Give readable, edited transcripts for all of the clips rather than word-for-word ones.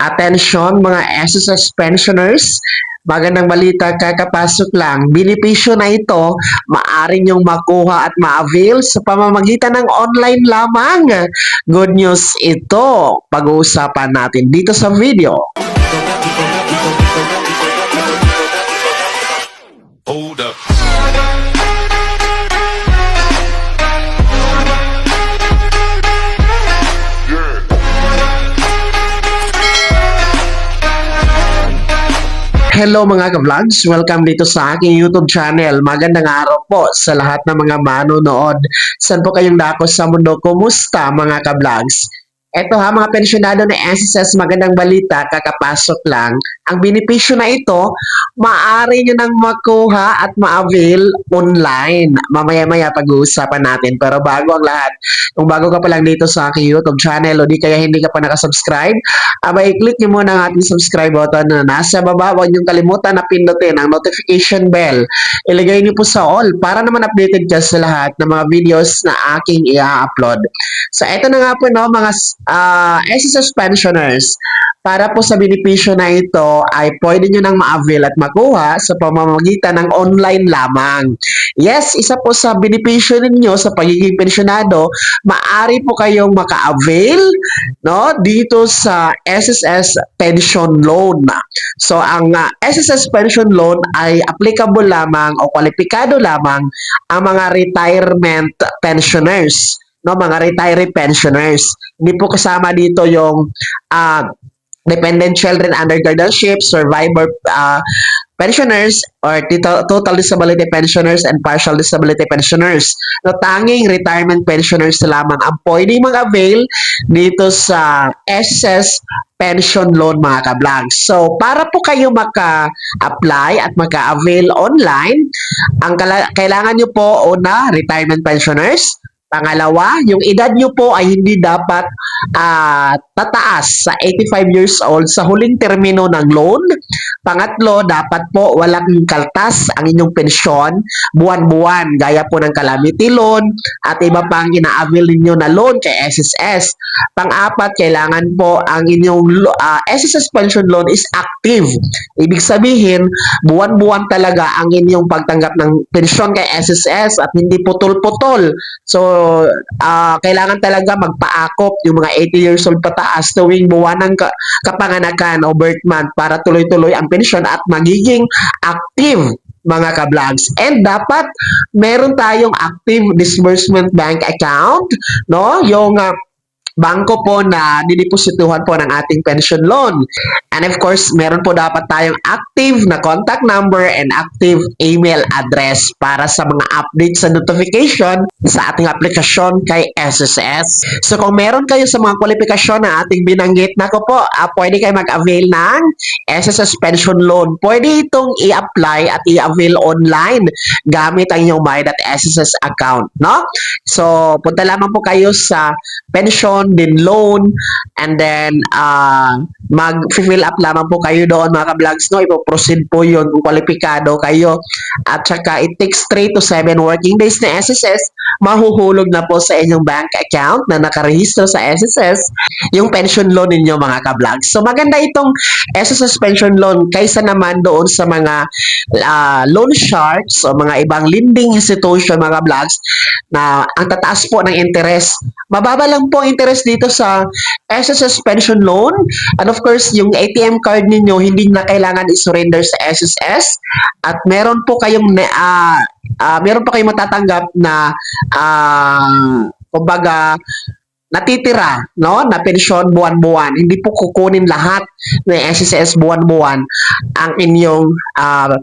Atensyon mga SSS pensioners, magandang balita kakapasok lang. Benepisyo na ito, maaari niyong makuha at ma-avail sa pamamagitan ng online lamang. Good news ito, pag-uusapan natin dito sa video. Hold up. Hello mga ka-vlogs! Welcome dito sa aking YouTube channel. Magandang araw po sa lahat ng mga manonood. Saan po kayong dako sa mundo? Kumusta mga ka-vlogs? Eto ha mga pensyonado ng SSS, magandang balita, kakapasok lang. Ang benepisyo na ito, maaari nyo nang makuha at ma-avail online. Mamaya-maya pag-uusapan natin. Pero bago ang lahat, kung bago ka pa lang dito sa aking YouTube channel o di kaya hindi ka pa nakasubscribe, i-click nyo muna ang ating subscribe button na nasa baba. Huwag nyo kalimutan na pindutin ang notification bell. Ilagay nyo po sa all para naman updated ka sa lahat ng mga videos na aking i-upload. So, eto na nga po no, mga SSS pensioners. Para po sa benepisyo na ito ay pwede nyo nang ma-avail at makuha sa pamamagitan ng online lamang. Yes, isa po sa benepisyo ninyo sa pagiging pensyonado, maaari po kayong maka-avail no, dito sa SSS Pension Loan. So, ang SSS Pension Loan ay applicable lamang o kwalipikado lamang ang mga retirement pensioners. No, mga retiree pensioners. Hindi po kasama dito yung dependent children under guardianship, survivor pensioners, or total disability pensioners and partial disability pensioners. No, tanging retirement pensioners lamang ang pwedeng mag-avail dito sa SSS Pension Loan mga ka-vlogs. So, para po kayo maka-apply at maka-avail online, ang kailangan nyo po, una, retirement pensioners. Pangalawa, yung edad nyo po ay hindi dapat tataas sa 85 years old sa huling termino ng loan. Pangatlo, dapat po walang kaltas ang inyong pensyon buwan-buwan, gaya po ng calamity loan at iba pang ina-avail ninyo na loan kay SSS. Pang-apat, kailangan po ang inyong SSS pension loan is active. Ibig sabihin, buwan-buwan talaga ang inyong pagtanggap ng pensyon kay SSS at hindi putol-putol. So, kailangan talaga magpaakop yung mga 80 years old pataas tuwing buwan ng kapanganakan o birth month para tuloy-tuloy ang pensyon at magiging active mga ka-vlogs. And dapat meron tayong active disbursement bank account, no? Yung bangko po na dideposituhan po ng ating pension loan. And of course, meron po dapat tayong active na contact number and active email address para sa mga updates sa notification sa ating aplikasyon kay SSS. So kung meron kayo sa mga kwalifikasyon na ating binanggit, nako po, pwede kayo mag-avail ng SSS pension loan. Pwede itong i-apply at i-avail online gamit ang inyong My.SSS account, no? So punta lamang po kayo sa pension, din loan, and then mag-fill up lamang po kayo doon mga ka-vlogs, no? Ipo-proceed po yun kung kwalipikado kayo. At saka it takes 3 to 7 working days na SSS, mahuhulog na po sa inyong bank account na nakarehistro sa SSS yung pension loan ninyo mga ka-vlogs. So maganda itong SSS pension loan kaysa naman doon sa mga loan sharks o mga ibang lending institution mga vlogs na ang tataas po ng interest. Mababa lang po interest dito sa SSS pension loan. And of course, yung ATM card ninyo hindi na kailangan i-surrender sa SSS at meron po kayong matatanggap na kumbaga natitira, no, na pensyon buwan-buwan. Hindi po kukunin lahat ng SSS buwan-buwan ang inyong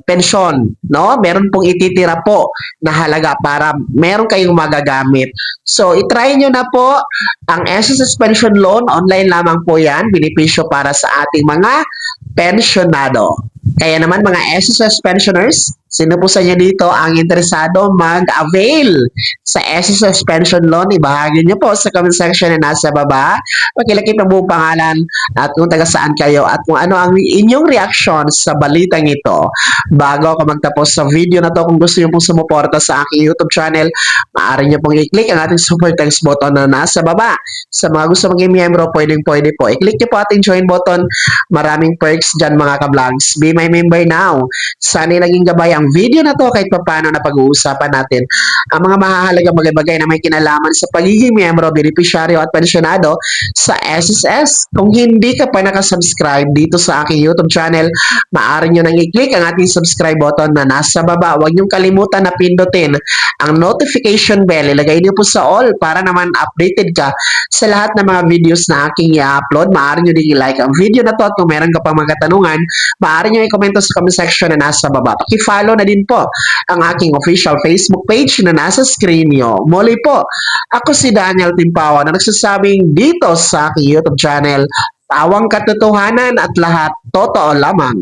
pensyon, no? Meron pong ititira po na halaga para meron kayong magagamit. So, itry nyo na po ang SSS pension loan. Online lamang po yan. Benepisyo para sa ating mga pensyonado. Kaya naman mga SSS pensioners, Sino po sa inyo dito ang interesado mag-avail sa SSS Pension Loan? Ibahagi niyo po sa comment section na nasa baba. Pakilakip ang buong pangalan at kung taga saan kayo at kung ano ang inyong reaction sa balitang ito. Bago ako magtapos sa video na to, kung gusto niyo pong sumuporta sa aking YouTube channel, maaari niyo pong i-click ang ating super thanks button na nasa baba. Sa mga gusto maging miyembro, pwede po. I-click niyo po ating join button. Maraming perks dyan mga ka-vlogs. Be my member now. Sana naging gabay ang video na to kahit paano na pag-uusapan natin ang mga mahahalagang bagay-bagay na may kinalaman sa pagiging miyembro, benepisyaryo at pensyonado sa SSS. Kung hindi ka pa nakasubscribe dito sa aking YouTube channel, maaari nyo nang i-click ang ating subscribe button na nasa baba. Huwag niyong kalimutan na pindutin ang notification bell. Ilagay niyo po sa all para naman updated ka sa lahat ng mga videos na aking i-upload. Maaari nyo din i-like ang video na to at kung meron ka pang mga katanungan, maaari nyo i-comment sa comment section na nasa baba. Paki-follow na din po ang aking official Facebook page na nasa screen nyo. Muli po, ako si Daniel Timpawa na nagsasabing dito sa aking YouTube channel, tawang katotohanan at lahat totoo lamang.